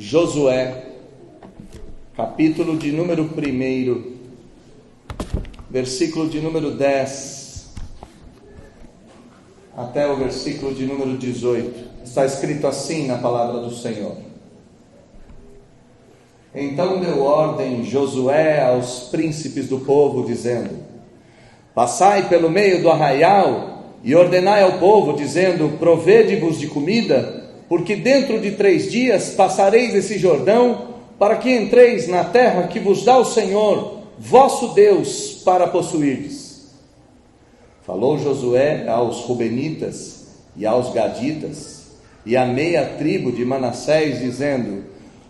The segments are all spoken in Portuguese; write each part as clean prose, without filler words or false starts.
Josué, capítulo de número 1, versículo de número 10, até o versículo de número 18, está escrito assim na palavra do Senhor. Então deu ordem Josué aos príncipes do povo, dizendo: passai pelo meio do arraial e ordenai ao povo, dizendo: provede-vos de comida, porque dentro de 3 dias passareis esse Jordão, para que entreis na terra que vos dá o Senhor, vosso Deus, para possuirdes. Falou Josué aos Rubenitas e aos Gaditas e à meia tribo de Manassés, dizendo: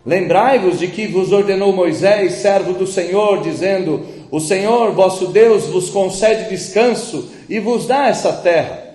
lembrai-vos de que vos ordenou Moisés, servo do Senhor, dizendo: o Senhor vosso Deus vos concede descanso e vos dá essa terra.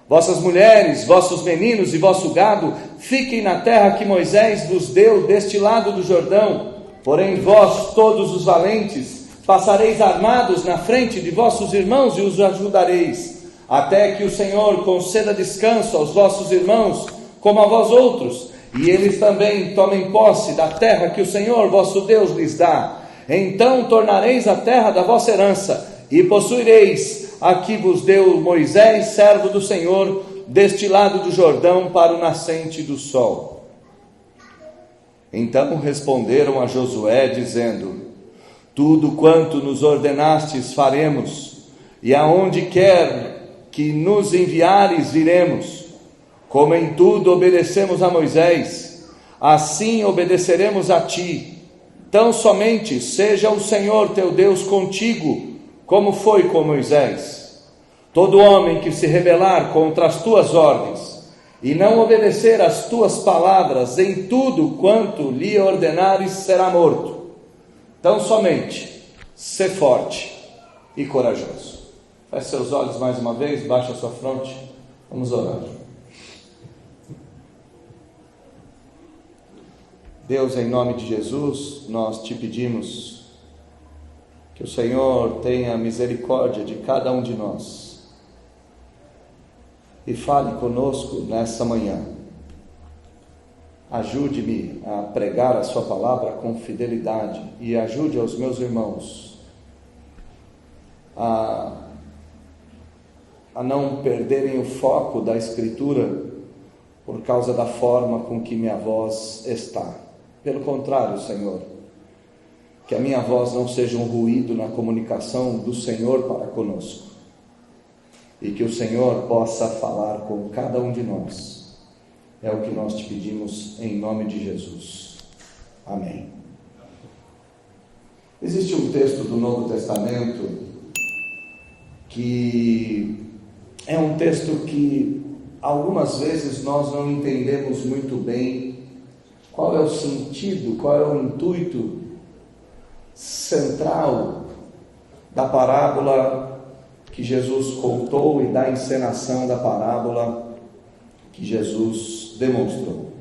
Vossas mulheres, vossos meninos e vosso gado fiquem na terra que Moisés vos deu deste lado do Jordão. Porém vós, todos os valentes, passareis armados na frente de vossos irmãos e os ajudareis, até que o Senhor conceda descanso aos vossos irmãos, como a vós outros, e eles também tomem posse da terra que o Senhor vosso Deus lhes dá. Então tornareis a terra da vossa herança, e possuireis a que vos deu Moisés, servo do Senhor, deste lado do Jordão, para o nascente do sol. Então responderam a Josué, dizendo: tudo quanto nos ordenastes faremos, e aonde quer que nos enviares iremos. Como em tudo obedecemos a Moisés, assim obedeceremos a ti. Tão somente seja o Senhor teu Deus contigo, como foi com Moisés. Todo homem que se rebelar contra as tuas ordens e não obedecer às tuas palavras em tudo quanto lhe ordenares será morto. Tão somente sê forte e corajoso. Feche seus olhos mais uma vez, baixe a sua fronte, vamos orar. Deus, em nome de Jesus, nós te pedimos que o Senhor tenha misericórdia de cada um de nós e fale conosco nessa manhã. Ajude-me a pregar a sua palavra com fidelidade e ajude aos meus irmãos a não perderem o foco da Escritura por causa da forma com que minha voz está. Pelo contrário, Senhor, que a minha voz não seja um ruído na comunicação do Senhor para conosco, e que o Senhor possa falar com cada um de nós. É o que nós te pedimos em nome de Jesus. Amém. Existe um texto do Novo Testamento que é um texto que algumas vezes nós não entendemos muito bem qual é o sentido, qual é o intuito central da parábola que Jesus contou e da encenação da parábola que Jesus demonstrou.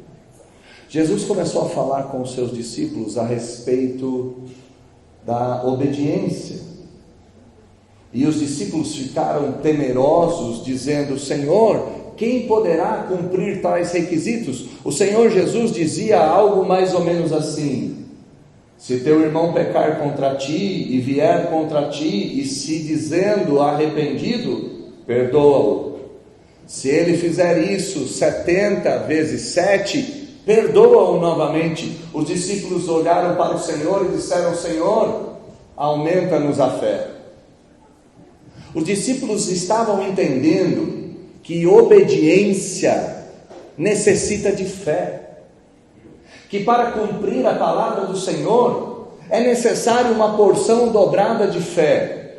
Jesus começou a falar com os seus discípulos a respeito da obediência, e os discípulos ficaram temerosos, dizendo: Senhor, quem poderá cumprir tais requisitos? O Senhor Jesus dizia algo mais ou menos assim: se teu irmão pecar contra ti e vier contra ti e se dizendo arrependido, perdoa-o. Se ele fizer isso 70 vezes 7, perdoa-o novamente. Os discípulos olharam para o Senhor e disseram: Senhor, aumenta-nos a fé. Os discípulos estavam entendendo que obediência necessita de fé, que para cumprir a palavra do Senhor é necessário uma porção dobrada de fé.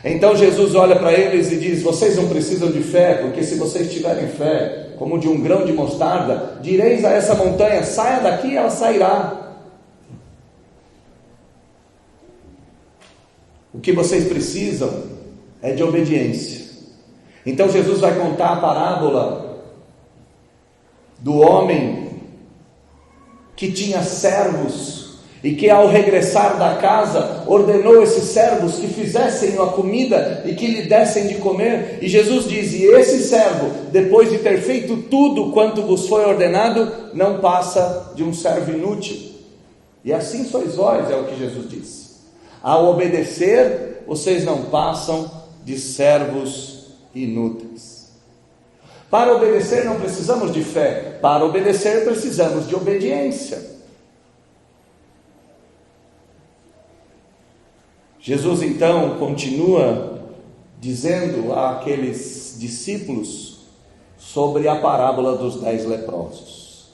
Então Jesus olha para eles e diz: vocês não precisam de fé, porque se vocês tiverem fé como de um grão de mostarda, direis a essa montanha: saia daqui, e ela sairá. O que vocês precisam é de obediência. Então Jesus vai contar a parábola do homem que tinha servos e que ao regressar da casa, ordenou esses servos que fizessem a comida e que lhe dessem de comer. E Jesus diz: e esse servo, depois de ter feito tudo quanto vos foi ordenado, não passa de um servo inútil. E assim sois vós, é o que Jesus diz. Ao obedecer, vocês não passam de servos inúteis. Para obedecer não precisamos de fé, para obedecer precisamos de obediência. Jesus então continua dizendo àqueles discípulos sobre a parábola dos 10 leprosos.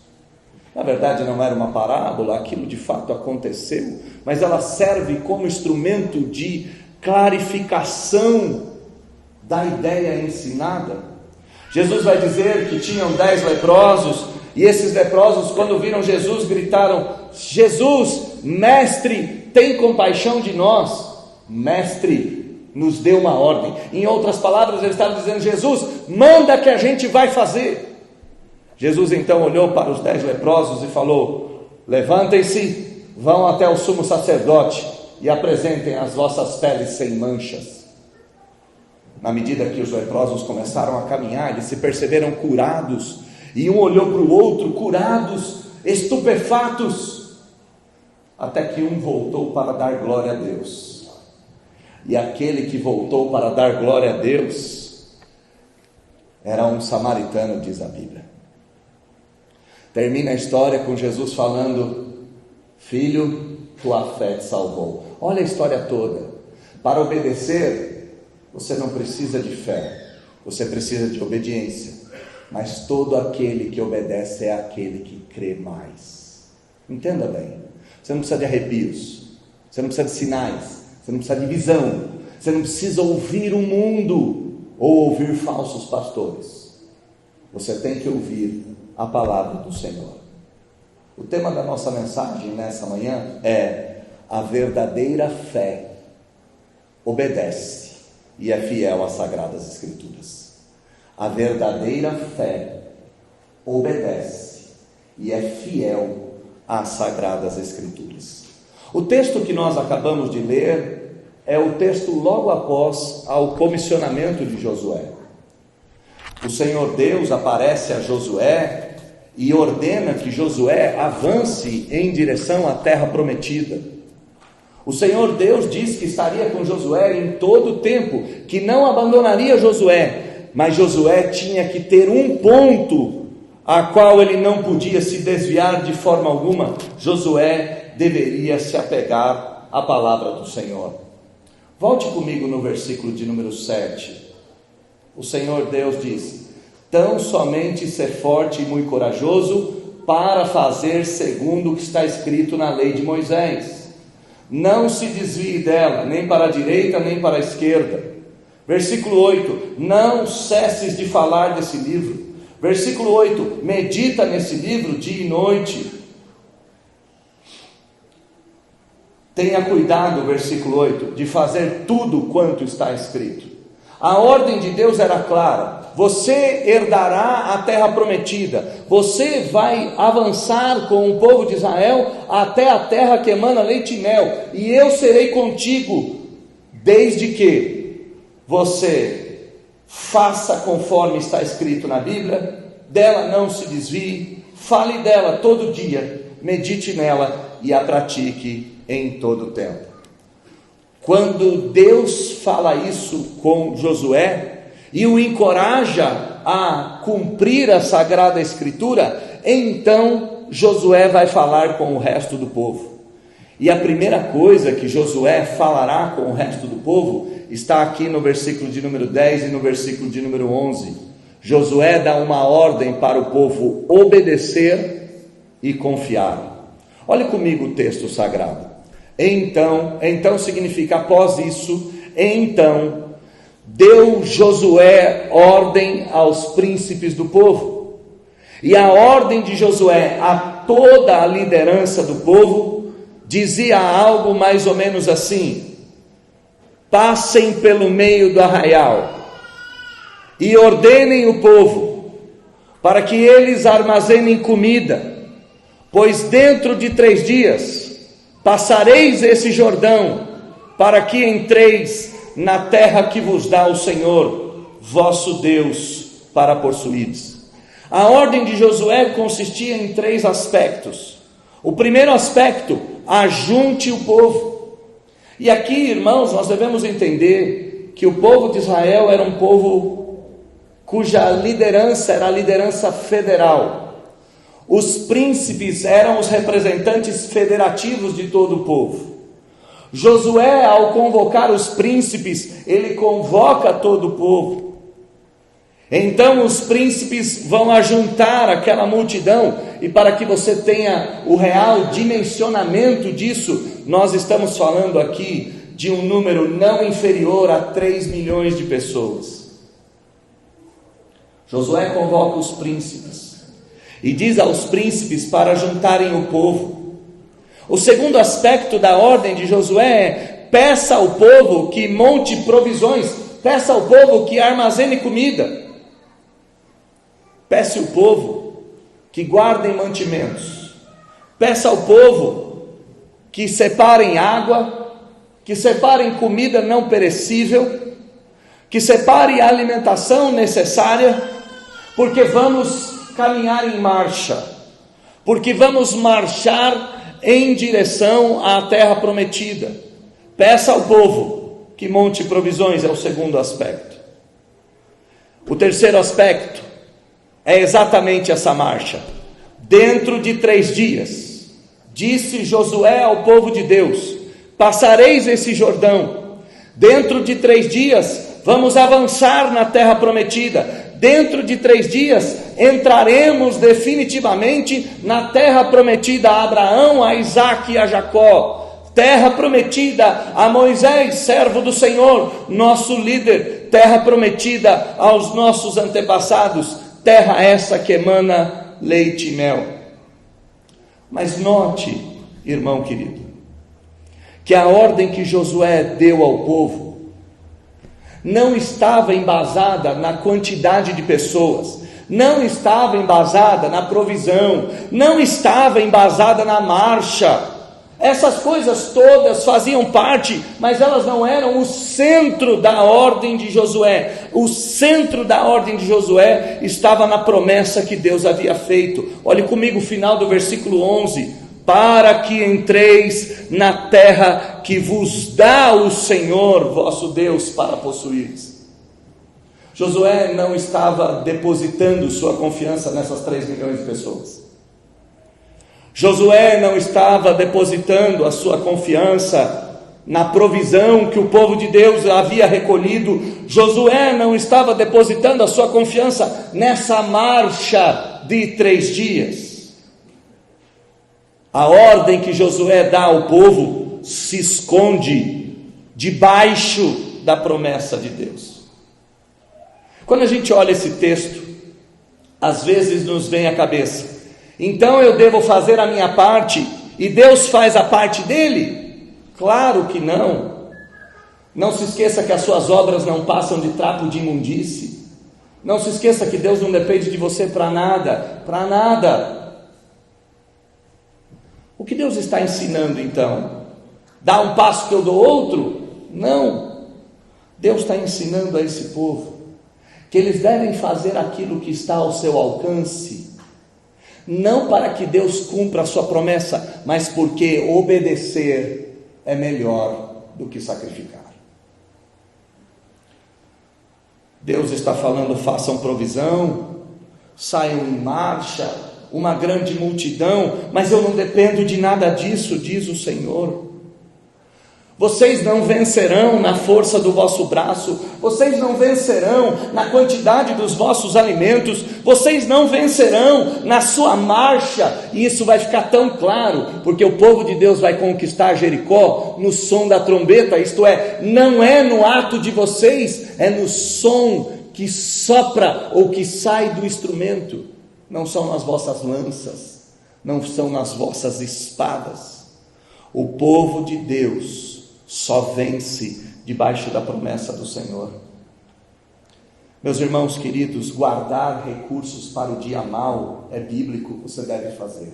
Na verdade não era uma parábola, aquilo de fato aconteceu, mas ela serve como instrumento de clarificação da ideia ensinada. Jesus vai dizer que tinham 10 leprosos, e esses leprosos, quando viram Jesus, gritaram: Jesus, mestre, tem compaixão de nós. Mestre, nos deu uma ordem. Em outras palavras, eles estavam dizendo: Jesus, manda que a gente vai fazer. Jesus então olhou para os 10 leprosos e falou: levantem-se, vão até o sumo sacerdote e apresentem as vossas peles sem manchas. Na medida que os leprosos começaram a caminhar, eles se perceberam curados, e um olhou para o outro, curados, estupefatos, até que um voltou para dar glória a Deus. E aquele que voltou para dar glória a Deus era um samaritano, diz a Bíblia. Termina a história com Jesus falando: filho, tua fé te salvou. Olha a história toda. Para obedecer, você não precisa de fé, você precisa de obediência. Mas todo aquele que obedece é aquele que crê mais. Entenda bem, você não precisa de arrepios, você não precisa de sinais, você não precisa de visão, você não precisa ouvir o mundo ou ouvir falsos pastores. Você tem que ouvir a palavra do Senhor. O tema da nossa mensagem nessa manhã é: a verdadeira fé obedece e é fiel às Sagradas Escrituras. A verdadeira fé obedece e é fiel às Sagradas Escrituras. O texto que nós acabamos de ler é o texto logo após ao comissionamento de Josué. O Senhor Deus aparece a Josué e ordena que Josué avance em direção à terra prometida. O Senhor Deus diz que estaria com Josué em todo o tempo, que não abandonaria Josué, mas Josué tinha que ter um ponto a qual ele não podia se desviar de forma alguma. Josué deveria se apegar à palavra do Senhor. Volte comigo no versículo de número 7. O Senhor Deus diz: tão somente ser forte e muito corajoso para fazer segundo o que está escrito na lei de Moisés. Não se desvie dela, nem para a direita, nem para a esquerda. Versículo 8: não cesses de falar desse livro. Versículo 8: medita nesse livro dia e noite. Tenha cuidado, versículo 8, de fazer tudo quanto está escrito. A ordem de Deus era clara: você herdará a terra prometida, você vai avançar com o povo de Israel até a terra que emana leite e mel, e eu serei contigo, desde que você faça conforme está escrito na Bíblia, dela não se desvie, fale dela todo dia, medite nela e a pratique em todo o tempo. Quando Deus fala isso com Josué e o encoraja a cumprir a Sagrada Escritura, então Josué vai falar com o resto do povo. E a primeira coisa que Josué falará com o resto do povo está aqui no versículo de número 10 e no versículo de número 11. Josué dá uma ordem para o povo obedecer e confiar. Olhe comigo o texto sagrado. Então significa após isso, então deu Josué ordem aos príncipes do povo. E a ordem de Josué a toda a liderança do povo dizia algo mais ou menos assim: passem pelo meio do arraial e ordenem o povo para que eles armazenem comida, pois dentro de 3 dias passareis esse Jordão, para que entreis na terra que vos dá o Senhor, vosso Deus, para possuídes. A ordem de Josué consistia em 3 aspectos. O primeiro aspecto, ajunte o povo. E aqui, irmãos, nós devemos entender que o povo de Israel era um povo cuja liderança era a liderança federal. Os príncipes eram os representantes federativos de todo o povo. Josué, ao convocar os príncipes, ele convoca todo o povo. Então os príncipes vão ajuntar aquela multidão, e para que você tenha o real dimensionamento disso, nós estamos falando aqui de um número não inferior a 3 milhões de pessoas. Josué convoca os príncipes e diz aos príncipes para juntarem o povo. O segundo aspecto da ordem de Josué é: peça ao povo que monte provisões, peça ao povo que armazene comida. Peça ao povo que guardem mantimentos. Peça ao povo que separem água, que separem comida não perecível, que separem a alimentação necessária, porque vamos caminhar em marcha, porque vamos marchar em direção à terra prometida. Peça ao povo que monte provisões, é o segundo aspecto. O terceiro aspecto é exatamente essa marcha. Dentro de 3 dias, disse Josué ao povo de Deus: passareis esse Jordão. Dentro de 3 dias, vamos avançar na terra prometida. Dentro de 3 dias, entraremos definitivamente na terra prometida a Abraão, a Isaque e a Jacó. Terra prometida a Moisés, servo do Senhor, nosso líder. Terra prometida aos nossos antepassados. Terra essa que emana leite e mel. Mas note, irmão querido, que a ordem que Josué deu ao povo não estava embasada na quantidade de pessoas, não estava embasada na provisão, não estava embasada na marcha. Essas coisas todas faziam parte, mas elas não eram o centro da ordem de Josué. O centro da ordem de Josué estava na promessa que Deus havia feito. Olhe comigo o final do versículo 11: para que entreis na terra que vos dá o Senhor vosso Deus para possuíres. Josué não estava depositando sua confiança nessas 3 milhões de pessoas. Josué não estava depositando a sua confiança na provisão que o povo de Deus havia recolhido. Josué não estava depositando a sua confiança nessa marcha de 3 dias. A ordem que Josué dá ao povo se esconde debaixo da promessa de Deus. Quando a gente olha esse texto, às vezes nos vem à cabeça: então eu devo fazer a minha parte e Deus faz a parte dele? Claro que não. Não se esqueça que as suas obras não passam de trapo de imundície. Não se esqueça que Deus não depende de você para nada, para nada. O que Deus está ensinando então? Dá um passo que eu dou outro? Não. Deus está ensinando a esse povo que eles devem fazer aquilo que está ao seu alcance, não para que Deus cumpra a sua promessa, mas porque obedecer é melhor do que sacrificar. Deus está falando: façam provisão, saiam em marcha, uma grande multidão, mas eu não dependo de nada disso, diz o Senhor. Vocês não vencerão na força do vosso braço, vocês não vencerão na quantidade dos vossos alimentos, vocês não vencerão na sua marcha. E isso vai ficar tão claro, porque o povo de Deus vai conquistar Jericó no som da trombeta, isto é, não é no ato de vocês, é no som que sopra ou que sai do instrumento. Não são nas vossas lanças, não são nas vossas espadas. O povo de Deus só vence debaixo da promessa do Senhor. Meus irmãos queridos, guardar recursos para o dia mau é bíblico, você deve fazer.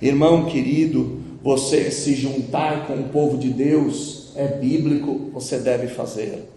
Irmão querido, você se juntar com o povo de Deus é bíblico, você deve fazer.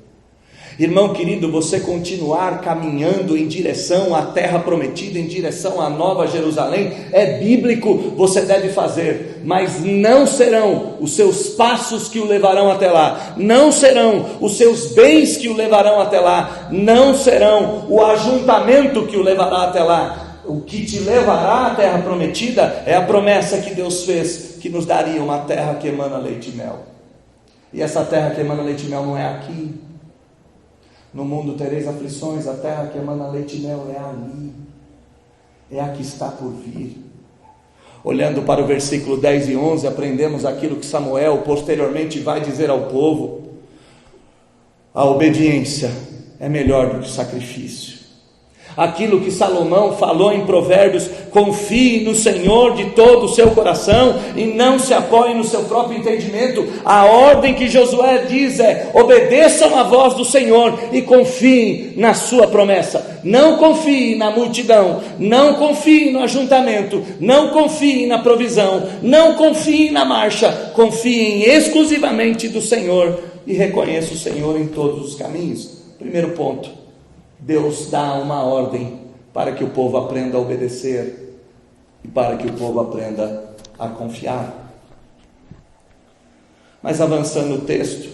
Irmão querido, você continuar caminhando em direção à terra prometida, em direção à Nova Jerusalém, é bíblico, você deve fazer, mas não serão os seus passos que o levarão até lá, não serão os seus bens que o levarão até lá, não serão o ajuntamento que o levará até lá. O que te levará à terra prometida é a promessa que Deus fez, que nos daria uma terra que emana leite e mel. E essa terra que emana leite e mel não é aqui. No mundo tereis aflições, a terra que emana leite e mel é ali, é a que está por vir. Olhando para o versículo 10 e 11, aprendemos aquilo que Samuel posteriormente vai dizer ao povo: a obediência é melhor do que o sacrifício. Aquilo que Salomão falou em Provérbios: confie no Senhor de todo o seu coração e não se apoie no seu próprio entendimento. A ordem que Josué diz é: obedeçam a voz do Senhor e confiem na sua promessa. Não confie na multidão, não confie no ajuntamento, não confie na provisão, não confie na marcha, confiem exclusivamente do Senhor e reconheça o Senhor em todos os caminhos. Primeiro ponto: Deus dá uma ordem para que o povo aprenda a obedecer e para que o povo aprenda a confiar. Mas avançando o texto,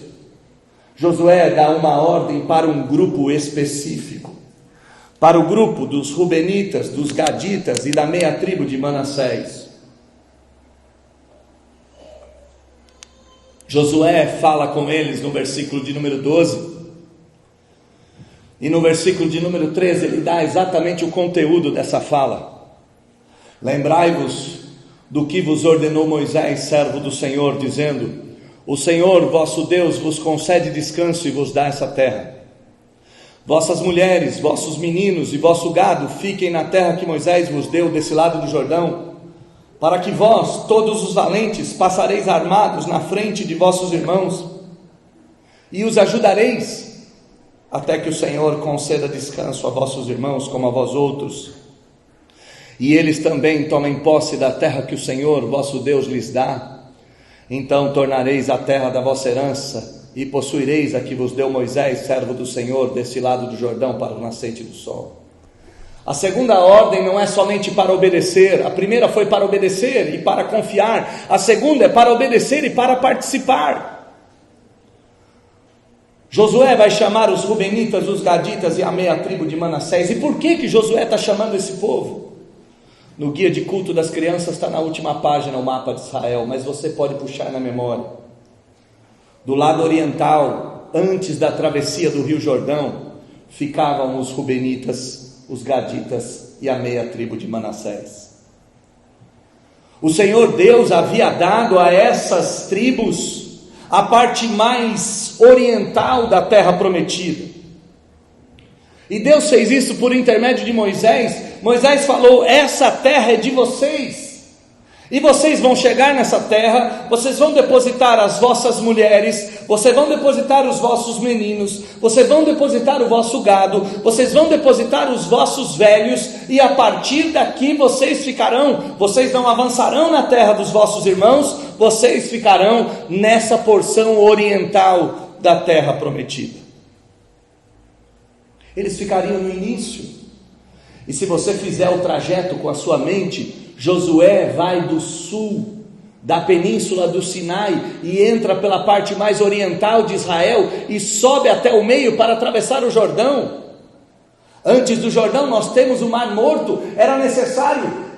Josué dá uma ordem para um grupo específico, para o grupo dos Rubenitas, dos Gaditas e da meia tribo de Manassés. Josué fala com eles no versículo de número 12. E no versículo de número 13, ele dá exatamente o conteúdo dessa fala. Lembrai-vos do que vos ordenou Moisés, servo do Senhor, dizendo: o Senhor vosso Deus vos concede descanso e vos dá essa terra. Vossas mulheres, vossos meninos e vosso gado fiquem na terra que Moisés vos deu desse lado do Jordão, para que vós, todos os valentes, passareis armados na frente de vossos irmãos, e os ajudareis, até que o Senhor conceda descanso a vossos irmãos como a vós outros, e eles também tomem posse da terra que o Senhor vosso Deus lhes dá. Então tornareis a terra da vossa herança, e possuireis a que vos deu Moisés, servo do Senhor, desse lado do Jordão, para o nascente do sol. A segunda ordem não é somente para obedecer. A primeira foi para obedecer e para confiar. A segunda é para obedecer e para participar. Josué vai chamar os Rubenitas, os Gaditas e a meia tribo de Manassés. E por que Josué está chamando esse povo? No guia de culto das crianças está na última página o mapa de Israel, mas você pode puxar na memória. Do lado oriental, antes da travessia do rio Jordão, ficavam os Rubenitas, os Gaditas e a meia tribo de Manassés. O Senhor Deus havia dado a essas tribos a parte mais oriental da terra prometida. E Deus fez isso por intermédio de Moisés. Moisés falou: essa terra é de vocês, e vocês vão chegar nessa terra, vocês vão depositar as vossas mulheres, vocês vão depositar os vossos meninos, vocês vão depositar o vosso gado, vocês vão depositar os vossos velhos, e a partir daqui vocês não avançarão na terra dos vossos irmãos, vocês ficarão nessa porção oriental da terra prometida. Eles ficariam no início. E se você fizer o trajeto com a sua mente, Josué vai do sul da península do Sinai e entra pela parte mais oriental de Israel e sobe até o meio para atravessar o Jordão. Antes do Jordão nós temos o Mar Morto. Era necessário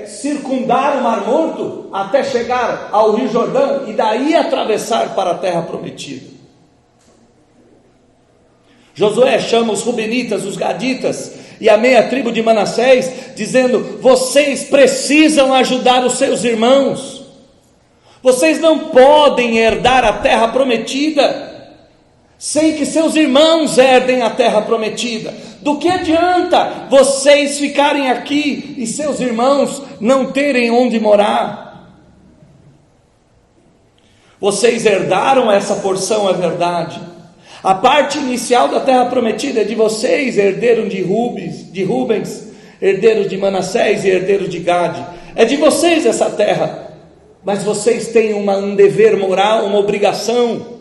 circundar o Mar Morto até chegar ao Rio Jordão e daí atravessar para a terra prometida. Josué chama os Rubenitas, os Gaditas e a meia tribo de Manassés, dizendo: vocês precisam ajudar os seus irmãos. Vocês não podem herdar a terra prometida sem que seus irmãos herdem a terra prometida. Do que adianta vocês ficarem aqui e seus irmãos não terem onde morar? Vocês herdaram essa porção, é verdade. A parte inicial da terra prometida é de vocês, herdeiros de Rubens, herdeiros de Manassés e herdeiros de Gade. é de vocês essa terra, mas vocês têm um dever moral, uma obrigação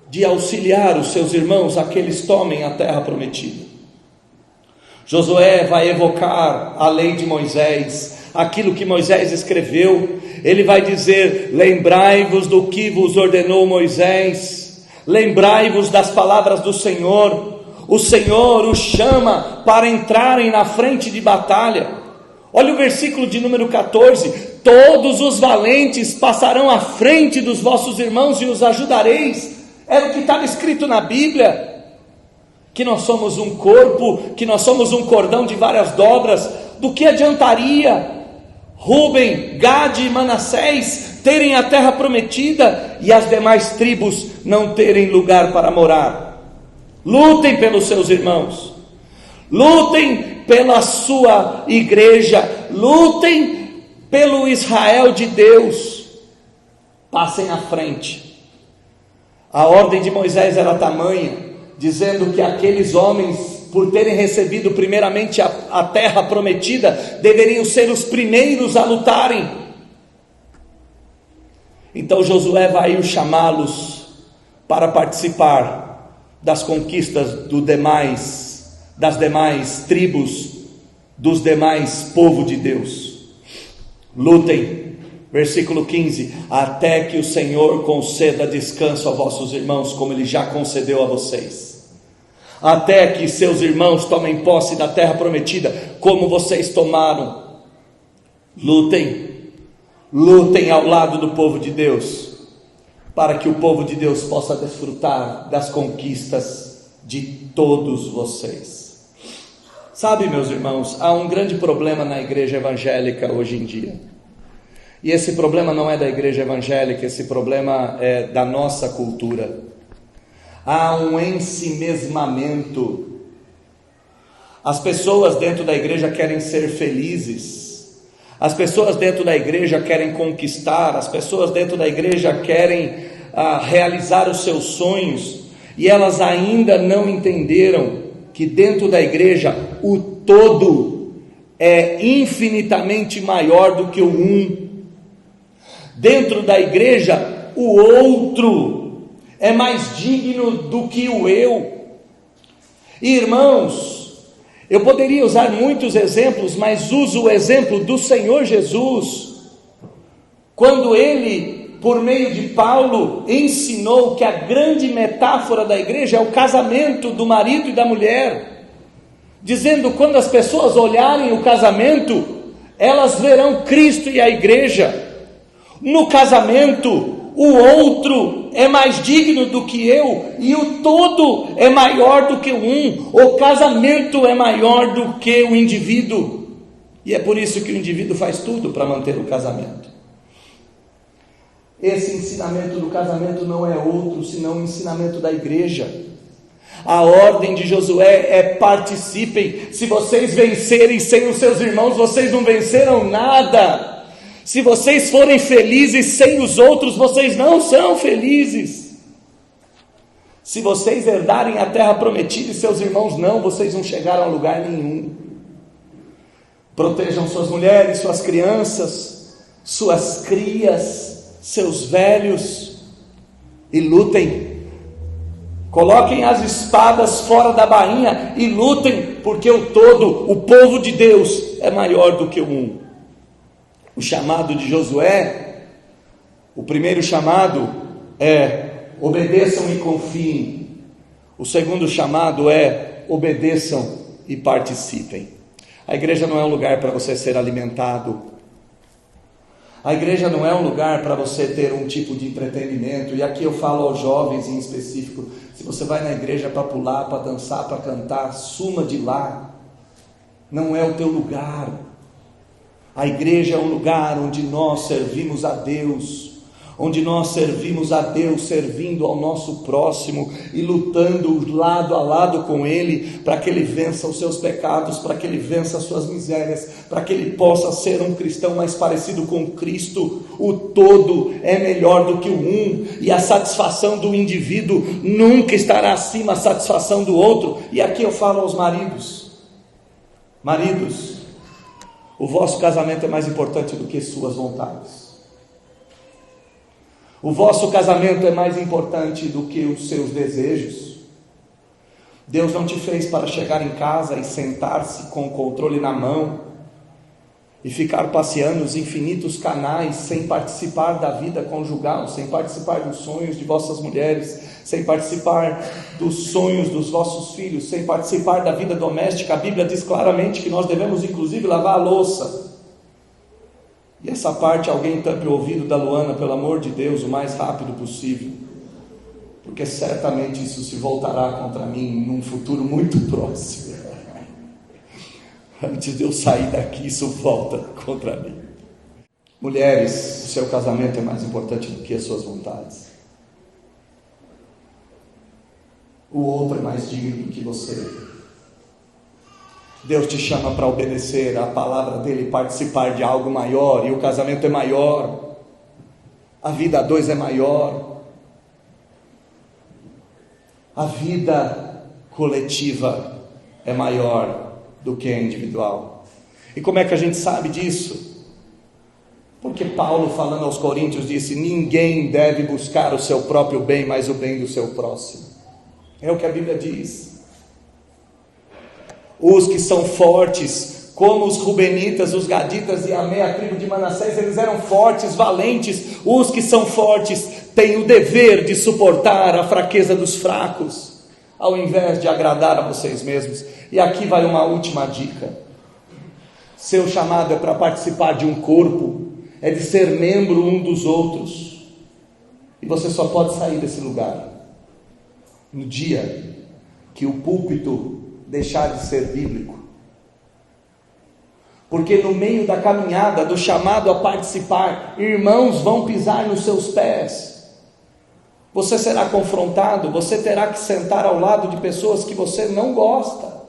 de auxiliar os seus irmãos a que eles tomem a terra prometida. Josué vai evocar a lei de Moisés, aquilo que Moisés escreveu. Ele vai dizer: lembrai-vos do que vos ordenou Moisés, lembrai-vos das palavras do Senhor. O Senhor os chama para entrarem na frente de batalha. Olha o versículo de número 14: todos os valentes passarão à frente dos vossos irmãos e os ajudareis. Era o que estava escrito na Bíblia, que nós somos um corpo, que nós somos um cordão de várias dobras. Do que adiantaria Rúben, Gade e Manassés terem a terra prometida e as demais tribos não terem lugar para morar? Lutem pelos seus irmãos, lutem pela sua igreja, lutem pelo Israel de Deus, passem à frente. A ordem de Moisés era tamanha, dizendo que aqueles homens, por terem recebido primeiramente a terra prometida, deveriam ser os primeiros a lutarem. Então Josué vai chamá-los para participar das conquistas das demais tribos, dos demais povos de Deus. Lutem. Versículo 15: até que o Senhor conceda descanso a vossos irmãos, como Ele já concedeu a vocês. Até que seus irmãos tomem posse da terra prometida, como vocês tomaram. Lutem, lutem ao lado do povo de Deus, para que o povo de Deus possa desfrutar das conquistas de todos vocês. Sabe, meus irmãos, há um grande problema na igreja evangélica hoje em dia. E esse problema não é da igreja evangélica, esse problema é da nossa cultura. Há um ensimesmamento. As pessoas dentro da igreja querem ser felizes. As pessoas dentro da igreja querem conquistar. As pessoas dentro da igreja querem realizar os seus sonhos. E elas ainda não entenderam que dentro da igreja o todo é infinitamente maior do que o um. Dentro da igreja, o outro é mais digno do que o eu. Irmãos, eu poderia usar muitos exemplos, mas uso o exemplo do Senhor Jesus, quando ele, por meio de Paulo, ensinou que a grande metáfora da igreja é o casamento do marido e da mulher, dizendo: quando as pessoas olharem o casamento, elas verão Cristo e a igreja. No casamento, o outro é mais digno do que eu, e o todo é maior do que o um. O casamento é maior do que o indivíduo, e é por isso que o indivíduo faz tudo para manter o casamento. Esse ensinamento do casamento não é outro senão o ensinamento da igreja. A ordem de Josué é: participem. Se vocês vencerem sem os seus irmãos, vocês não venceram nada. Se vocês forem felizes sem os outros, vocês não são felizes. Se vocês herdarem a terra prometida e seus irmãos não, vocês não chegaram a lugar nenhum. Protejam suas mulheres, suas crianças, suas crias, seus velhos, e lutem. Coloquem as espadas fora da bainha e lutem, porque o todo, o povo de Deus, é maior do que o um. O chamado de Josué, o primeiro chamado é: obedeçam e confiem. O segundo chamado é: obedeçam e participem. A igreja não é um lugar para você ser alimentado. A igreja não é um lugar para você ter um tipo de entretenimento. E aqui eu falo aos jovens em específico: se você vai na igreja para pular, para dançar, para cantar, suma de lá. Não é o teu lugar. A igreja é um lugar onde nós servimos a Deus, onde nós servimos a Deus servindo ao nosso próximo e lutando lado a lado com Ele, para que Ele vença os seus pecados, para que Ele vença as suas misérias, para que Ele possa ser um cristão mais parecido com Cristo. O todo é melhor do que o um, e a satisfação do indivíduo nunca estará acima da satisfação do outro. E aqui eu falo aos maridos: O vosso casamento é mais importante do que suas vontades. O vosso casamento é mais importante do que os seus desejos. Deus não te fez para chegar em casa e sentar-se com o controle na mão e ficar passeando os infinitos canais sem participar da vida conjugal, sem participar dos sonhos de vossas mulheres, sem participar dos sonhos dos vossos filhos, sem participar da vida doméstica. A Bíblia diz claramente que nós devemos inclusive lavar a louça. E essa parte alguém tampe o ouvido da Luana, pelo amor de Deus, o mais rápido possível, porque certamente isso se voltará contra mim num futuro muito próximo. Antes de eu sair daqui, isso volta contra mim. Mulheres, o seu casamento é mais importante do que as suas vontades. O outro é mais digno do que você. Deus te chama para obedecer à palavra dele, participar de algo maior, e o casamento é maior, a vida a dois é maior, a vida coletiva é maior do que a individual. E como é que a gente sabe disso? Porque Paulo, falando aos Coríntios, disse: ninguém deve buscar o seu próprio bem, mas o bem do seu próximo. É o que a Bíblia diz. Os que são fortes, como os Rubenitas, os Gaditas e a meia tribo de Manassés, eles eram fortes, valentes. Os que são fortes têm o dever de suportar a fraqueza dos fracos, ao invés de agradar a vocês mesmos. E aqui vai uma última dica: seu chamado é para participar de um corpo, é de ser membro um dos outros, e você só pode sair desse lugar no dia que o púlpito deixar de ser bíblico. Porque no meio da caminhada, do chamado a participar, irmãos vão pisar nos seus pés. Você será confrontado, você terá que sentar ao lado de pessoas que você não gosta,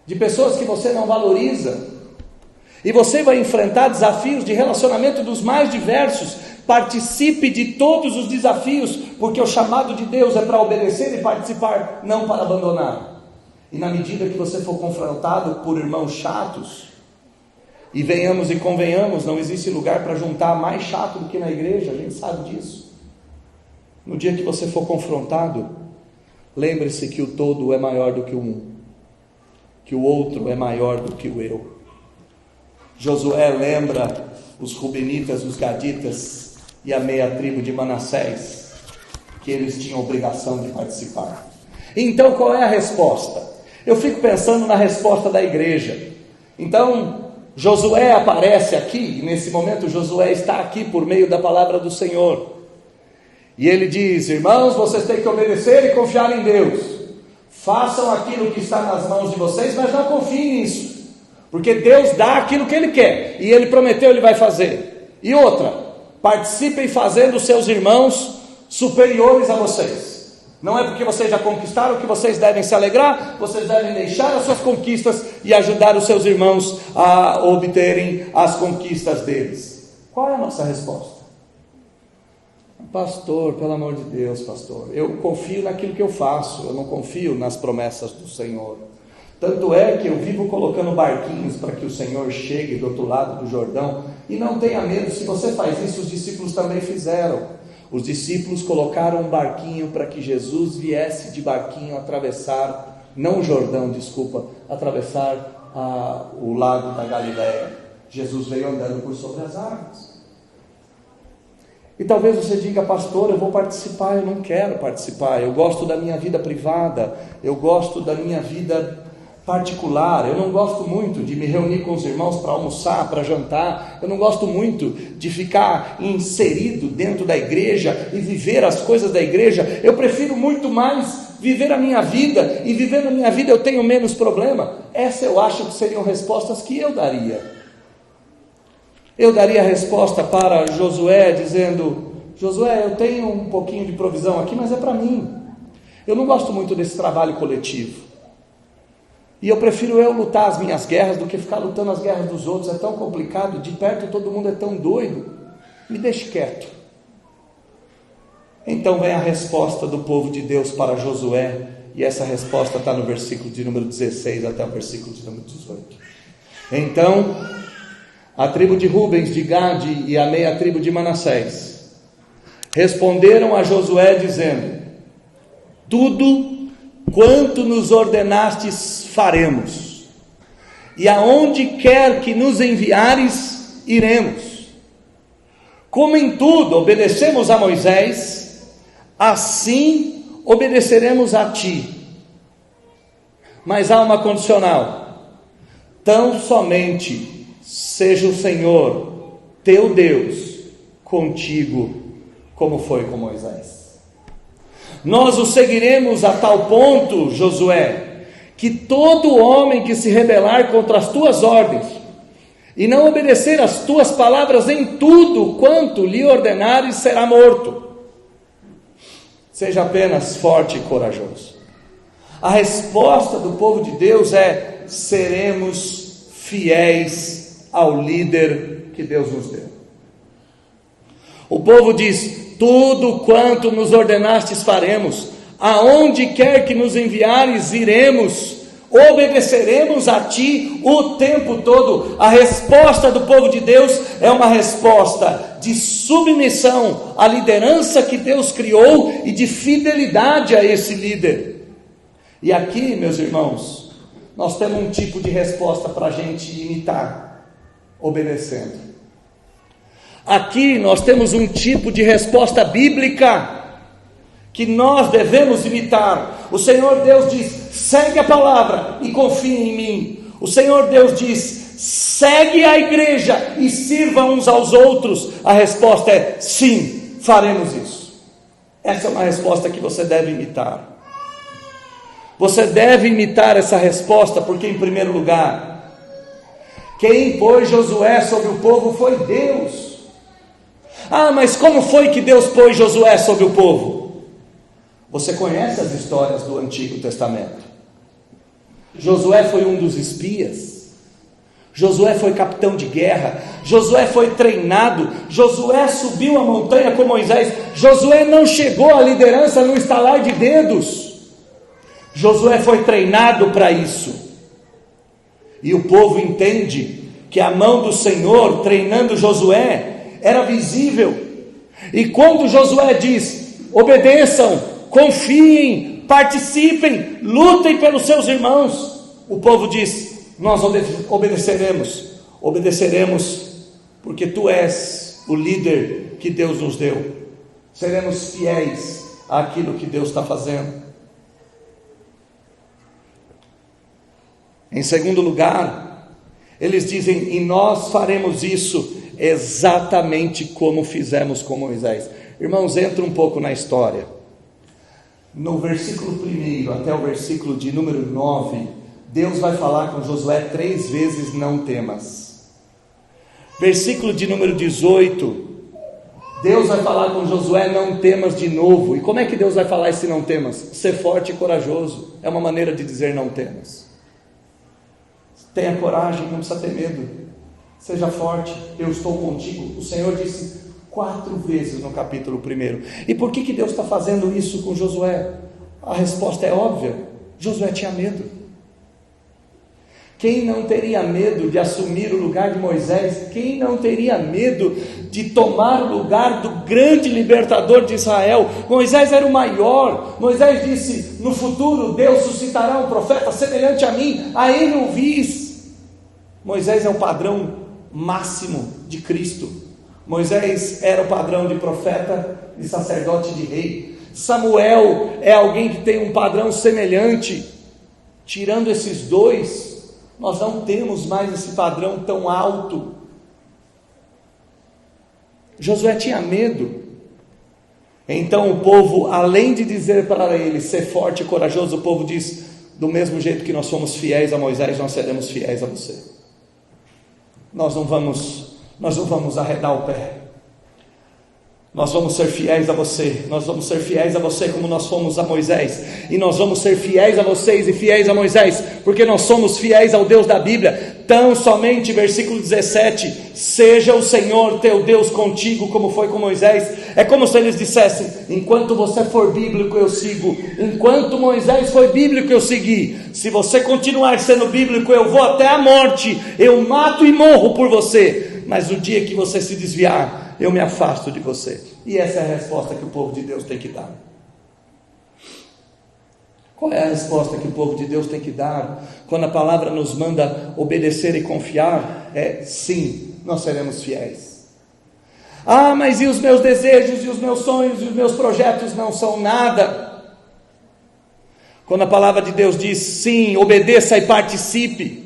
de pessoas que você não valoriza, e você vai enfrentar desafios de relacionamento dos mais diversos. Participe de todos os desafios, porque o chamado de Deus é para obedecer e participar, não para abandonar. E na medida que você for confrontado por irmãos chatos, e venhamos e convenhamos, não existe lugar para juntar mais chato do que na igreja, a gente sabe disso. No dia que você for confrontado, lembre-se que o todo é maior do que o um, que o outro é maior do que o eu. Josué lembra os Rubenitas, os Gaditas e a meia tribo de Manassés, que eles tinham obrigação de participar. Então qual é a resposta? Eu fico pensando na resposta da igreja. Então Josué aparece aqui, e nesse momento Josué está aqui por meio da palavra do Senhor, e ele diz: irmãos, vocês têm que obedecer e confiar em Deus. Façam aquilo que está nas mãos de vocês, mas não confiem nisso, porque Deus dá aquilo que Ele quer, e Ele prometeu, Ele vai fazer. E outra, participem fazendo os seus irmãos superiores a vocês. Não é porque vocês já conquistaram que vocês devem se alegrar, vocês devem deixar as suas conquistas e ajudar os seus irmãos a obterem as conquistas deles. Qual é a nossa resposta? Pastor, pelo amor de Deus, pastor, eu confio naquilo que eu faço, eu não confio nas promessas do Senhor. Tanto é que eu vivo colocando barquinhos para que o Senhor chegue do outro lado do Jordão. E não tenha medo, se você faz isso, os discípulos também fizeram. Os discípulos colocaram um barquinho para que Jesus viesse de barquinho atravessar, não o Jordão, desculpa, atravessar o lago da Galileia. Jesus veio andando por sobre as águas. E talvez você diga: pastor, eu vou participar. Eu não quero participar, eu gosto da minha vida privada, eu gosto da minha vida particular, eu não gosto muito de me reunir com os irmãos para almoçar, para jantar, eu não gosto muito de ficar inserido dentro da igreja e viver as coisas da igreja, eu prefiro muito mais viver a minha vida, e vivendo a minha vida eu tenho menos problema. Essa eu acho que seriam respostas que eu daria. Eu daria a resposta para Josué dizendo: Josué, eu tenho um pouquinho de provisão aqui, mas é para mim. Eu não gosto muito desse trabalho coletivo. E eu prefiro eu lutar as minhas guerras do que ficar lutando as guerras dos outros. É tão complicado, de perto todo mundo é tão doido. Me deixe quieto. Então vem a resposta do povo de Deus para Josué, e essa resposta está no versículo de número 16 até o versículo de número 18. Então, a tribo de Rubens, de Gade e a meia tribo de Manassés responderam a Josué dizendo: tudo quanto nos ordenastes faremos, e aonde quer que nos enviares, iremos. Como em tudo obedecemos a Moisés, assim obedeceremos a ti. Mas há uma condicional: tão somente seja o Senhor teu Deus contigo, como foi com Moisés. Nós o seguiremos a tal ponto, Josué, que todo homem que se rebelar contra as tuas ordens e não obedecer às tuas palavras em tudo quanto lhe ordenares, será morto. Seja apenas forte e corajoso. A resposta do povo de Deus é: seremos fiéis ao líder que Deus nos deu. O povo diz: tudo quanto nos ordenastes faremos, aonde quer que nos enviares, iremos, obedeceremos a ti o tempo todo. A resposta do povo de Deus é uma resposta de submissão à liderança que Deus criou e de fidelidade a esse líder. E aqui, meus irmãos, nós temos um tipo de resposta para a gente imitar, obedecendo. Aqui nós temos um tipo de resposta bíblica que nós devemos imitar. O Senhor Deus diz: segue a palavra e confia em mim. O Senhor Deus diz: segue a igreja e sirva uns aos outros. A resposta é: sim, faremos isso. Essa é uma resposta que você deve imitar. Você deve imitar essa resposta, porque, em primeiro lugar, quem pôs Josué sobre o povo foi Deus. Ah, mas como foi que Deus pôs Josué sobre o povo? Você conhece as histórias do Antigo Testamento. Josué foi um dos espias. Josué foi capitão de guerra. Josué foi treinado. Josué subiu a montanha com Moisés. Josué não chegou à liderança no estalar de dedos. Josué foi treinado para isso. E o povo entende que a mão do Senhor treinando Josué era visível. E quando Josué diz: obedeçam, confiem, participem, lutem pelos seus irmãos, o povo diz: nós obedeceremos, porque tu és o líder que Deus nos deu. Seremos fiéis àquilo que Deus está fazendo. Em segundo lugar, eles dizem: e nós faremos isso exatamente como fizemos com Moisés. Irmãos, entra um pouco na história. No versículo 1 até o versículo de número 9, Deus vai falar com Josué 3 vezes: não temas. Versículo de número 18, Deus vai falar com Josué: não temas de novo. E como é que Deus vai falar esse não temas? Ser forte e corajoso. É uma maneira de dizer não temas. Tenha coragem, não precisa ter medo. Seja forte, eu estou contigo. O Senhor disse 4 vezes no capítulo 1. E por que Deus está fazendo isso com Josué? A resposta é óbvia: Josué tinha medo. Quem não teria medo de assumir o lugar de Moisés? Quem não teria medo de tomar o lugar do grande libertador de Israel? Moisés era o maior. Moisés disse: no futuro Deus suscitará um profeta semelhante a mim, a ele ouvis. Moisés é o padrão máximo de Cristo. Moisés era o padrão de profeta, de sacerdote, de rei. Samuel é alguém que tem um padrão semelhante. Tirando esses dois, nós não temos mais esse padrão tão alto. Josué tinha medo. Então o povo, além de dizer para ele ser forte e corajoso, o povo diz: do mesmo jeito que nós somos fiéis a Moisés, nós seremos fiéis a você. Nós não vamos arredar o pé. Nós vamos ser fiéis a você, nós vamos ser fiéis a você como nós fomos a Moisés, e nós vamos ser fiéis a vocês e fiéis a Moisés, porque nós somos fiéis ao Deus da Bíblia. Tão somente, versículo 17, seja o Senhor teu Deus contigo, como foi com Moisés. É como se eles dissessem: enquanto você for bíblico eu sigo, enquanto Moisés foi bíblico eu segui, se você continuar sendo bíblico eu vou até a morte, eu mato e morro por você, mas o dia que você se desviar, eu me afasto de você. E essa é a resposta que o povo de Deus tem que dar. Qual é a resposta que o povo de Deus tem que dar quando a palavra nos manda obedecer e confiar? É sim, nós seremos fiéis. Ah, mas e os meus desejos, e os meus sonhos, e os meus projetos não são nada? Quando a palavra de Deus diz sim, obedeça e participe.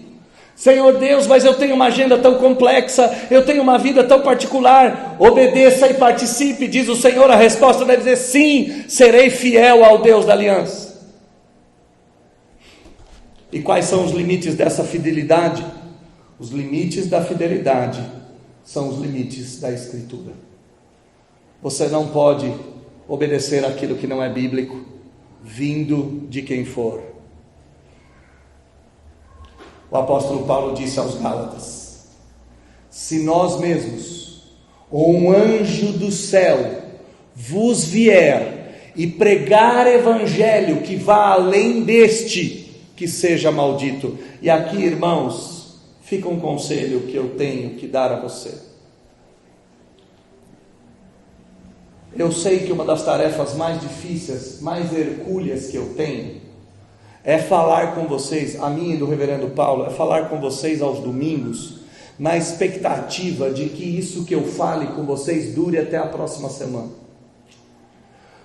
Senhor Deus, mas eu tenho uma agenda tão complexa, eu tenho uma vida tão particular. Obedeça e participe, diz o Senhor. A resposta deve dizer sim, serei fiel ao Deus da aliança. E quais são os limites dessa fidelidade? Os limites da fidelidade são os limites da Escritura. Você não pode obedecer aquilo que não é bíblico, vindo de quem for. O apóstolo Paulo disse aos Gálatas: se nós mesmos, ou um anjo do céu, vos vier e pregar evangelho que vá além deste, que seja maldito. E aqui, irmãos, fica um conselho que eu tenho que dar a você. Eu sei que uma das tarefas mais difíceis, mais hercúleas que eu tenho, é falar com vocês, a minha e do reverendo Paulo, é falar com vocês aos domingos, na expectativa de que isso que eu fale com vocês dure até a próxima semana.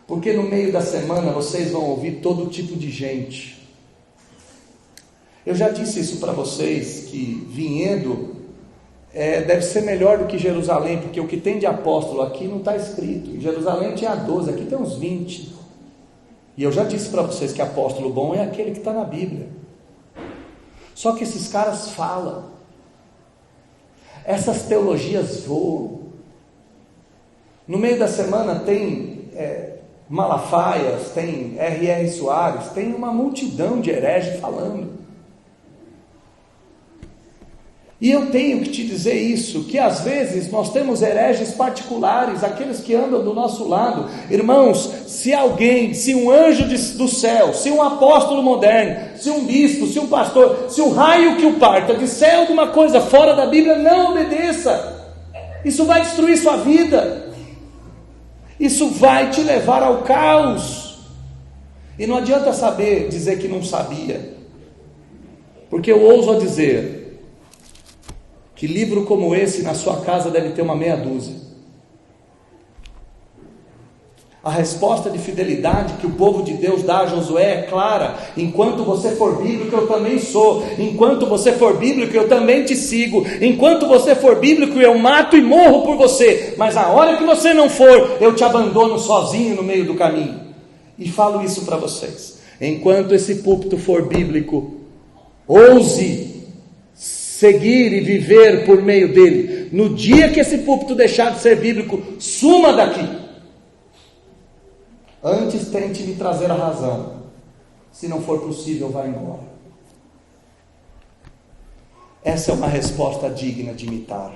Porque no meio da semana vocês vão ouvir todo tipo de gente. Eu já disse isso para vocês, que Vinhedo deve ser melhor do que Jerusalém, porque o que tem de apóstolo aqui não está escrito. Em Jerusalém tinha 12, aqui tem uns 20. E eu já disse para vocês que apóstolo bom é aquele que está na Bíblia. Só que esses caras falam, essas teologias voam. No meio da semana tem Malafaias, tem R.R. Soares, tem uma multidão de hereges falando. E eu tenho que te dizer isso, que às vezes nós temos hereges particulares, aqueles que andam do nosso lado. Irmãos, se alguém, se um anjo do céu, se um apóstolo moderno, se um bispo, se um pastor, se o raio que o parta disser alguma coisa fora da Bíblia, não obedeça. Isso vai destruir sua vida. Isso vai te levar ao caos. E não adianta dizer que não sabia, porque eu ouso dizer que livro como esse na sua casa deve ter uma meia dúzia. A resposta de fidelidade que o povo de Deus dá a Josué é clara: enquanto você for bíblico eu também sou, enquanto você for bíblico eu também te sigo, enquanto você for bíblico eu mato e morro por você, mas a hora que você não for, eu te abandono sozinho no meio do caminho. E falo isso para vocês: enquanto esse púlpito for bíblico, ouse seguir e viver por meio dele. No dia que esse púlpito deixar de ser bíblico, suma daqui. Antes tente me trazer a razão. Se não for possível, vá embora. Essa é uma resposta digna de imitar.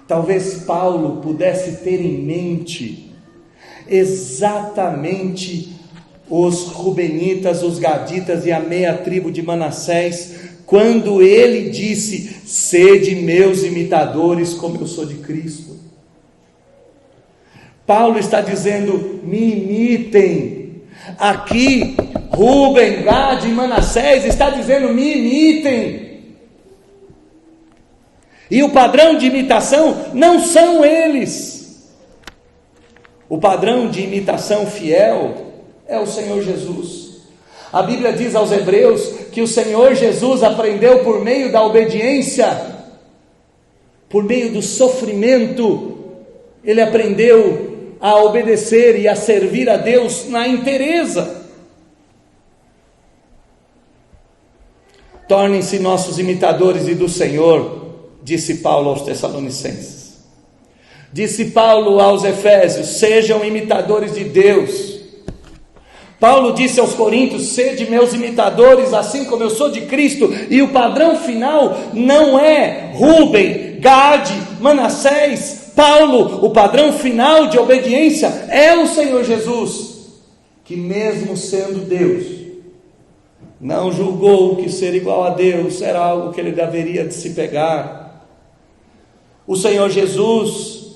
Talvez Paulo pudesse ter em mente exatamente os Rubenitas, os Gaditas e a meia tribo de Manassés, quando ele disse: sede meus imitadores como eu sou de Cristo. Paulo está dizendo: me imitem. Aqui Ruben, Gad e Manassés está dizendo: me imitem. E o padrão de imitação não são eles. O padrão de imitação fiel é o Senhor Jesus. A Bíblia diz aos Hebreus que o Senhor Jesus aprendeu por meio da obediência, por meio do sofrimento. Ele aprendeu a obedecer e a servir a Deus na inteireza. Tornem-se nossos imitadores e do Senhor, disse Paulo aos Tessalonicenses. Disse Paulo aos Efésios: sejam imitadores de Deus. Paulo disse aos Coríntios: sede meus imitadores, assim como eu sou de Cristo. E o padrão final não é Rúben, Gade, Manassés, Paulo. O padrão final de obediência é o Senhor Jesus, que mesmo sendo Deus, não julgou que ser igual a Deus era algo que ele deveria de se pegar. O Senhor Jesus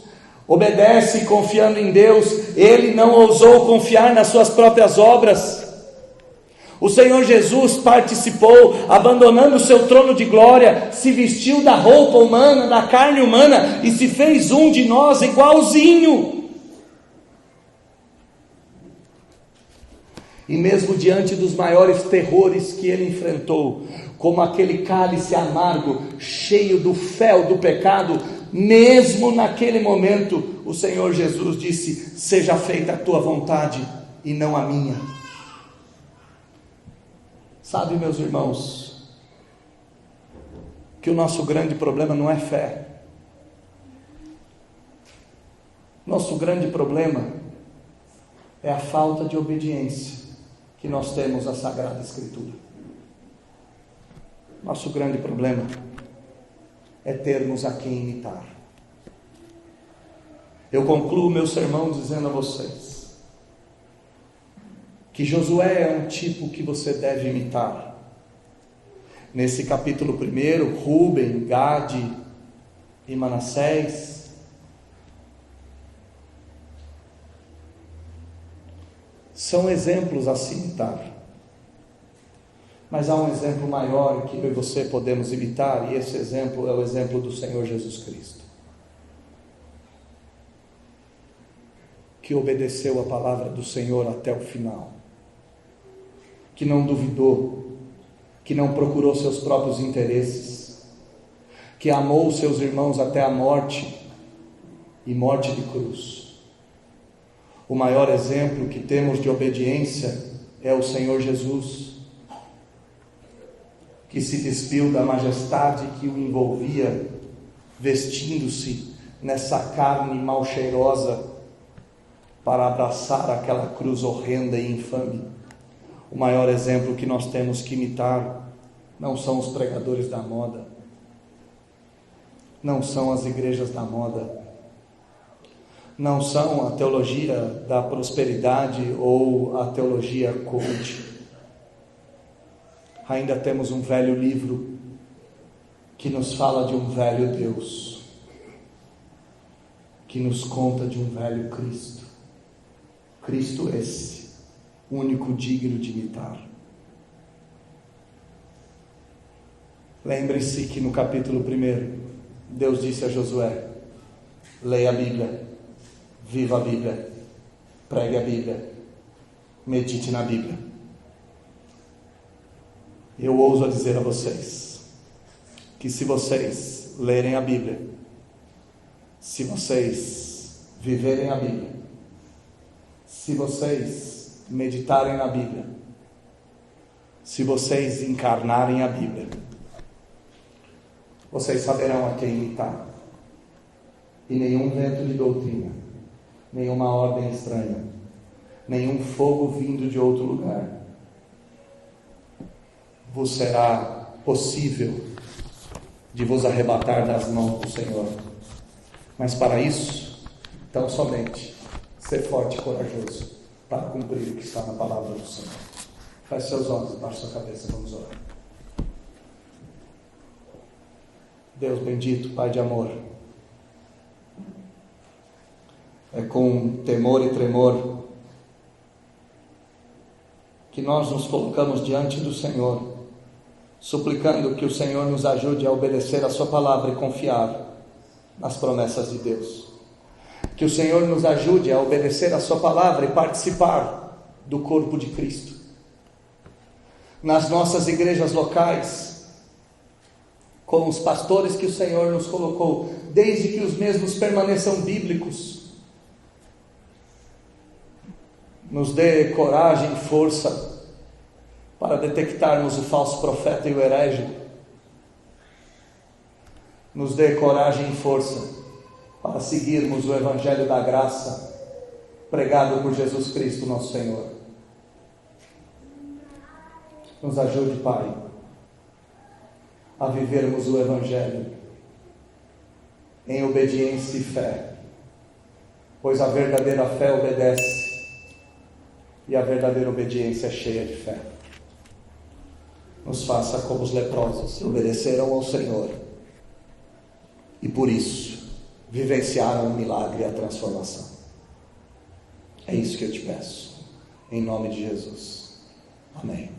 obedece confiando em Deus. Ele não ousou confiar nas suas próprias obras. O Senhor Jesus participou, abandonando o seu trono de glória, se vestiu da roupa humana, da carne humana, e se fez um de nós igualzinho. E mesmo diante dos maiores terrores que ele enfrentou, como aquele cálice amargo, cheio do fel do pecado, mesmo naquele momento, o Senhor Jesus disse: seja feita a tua vontade e não a minha. Sabe, meus irmãos, que o nosso grande problema não é fé. Nosso grande problema é a falta de obediência que nós temos à Sagrada Escritura. Nosso grande problema é termos a quem imitar. Eu concluo meu sermão dizendo a vocês que Josué é um tipo que você deve imitar. Nesse capítulo 1, Rúben, Gade e Manassés são exemplos a se imitar. Mas há um exemplo maior que eu e você podemos imitar, e esse exemplo é o exemplo do Senhor Jesus Cristo, que obedeceu a palavra do Senhor até o final, que não duvidou, que não procurou seus próprios interesses, que amou seus irmãos até a morte, e morte de cruz. O maior exemplo que temos de obediência é o Senhor Jesus, que se despiu da majestade que o envolvia, vestindo-se nessa carne mal cheirosa, para abraçar aquela cruz horrenda e infame. O maior exemplo que nós temos que imitar não são os pregadores da moda, não são as igrejas da moda, não são a teologia da prosperidade ou a teologia coach. Ainda temos um velho livro que nos fala de um velho Deus, que nos conta de um velho Cristo. Cristo esse, único digno de imitar. Lembre-se que no capítulo 1, Deus disse a Josué: leia a Bíblia, viva a Bíblia, pregue a Bíblia, medite na Bíblia. Eu ouso a dizer a vocês que se vocês lerem a Bíblia, se vocês viverem a Bíblia, se vocês meditarem na Bíblia, se vocês encarnarem a Bíblia, vocês saberão a quem imitar. E nenhum vento de doutrina, nenhuma ordem estranha, nenhum fogo vindo de outro lugar vos será possível de vos arrebatar das mãos do Senhor. Mas para isso, tão somente ser forte e corajoso para cumprir o que está na palavra do Senhor. Feche seus olhos, baixe sua cabeça, vamos orar. Deus bendito, Pai de amor, é com temor e tremor que nós nos colocamos diante do Senhor, suplicando que o Senhor nos ajude a obedecer a sua palavra e confiar nas promessas de Deus. Que o Senhor nos ajude a obedecer a sua palavra e participar do corpo de Cristo. Nas nossas igrejas locais, com os pastores que o Senhor nos colocou, desde que os mesmos permaneçam bíblicos. Nos dê coragem e força para detectarmos o falso profeta e o herege. Nos dê coragem e força para seguirmos o Evangelho da graça pregado por Jesus Cristo, nosso Senhor. Nos ajude, Pai, a vivermos o Evangelho em obediência e fé, pois a verdadeira fé obedece e a verdadeira obediência é cheia de fé. Nos faça como os leprosos que obedeceram ao Senhor e por isso vivenciaram o milagre e a transformação. É isso que eu te peço, em nome de Jesus. Amém.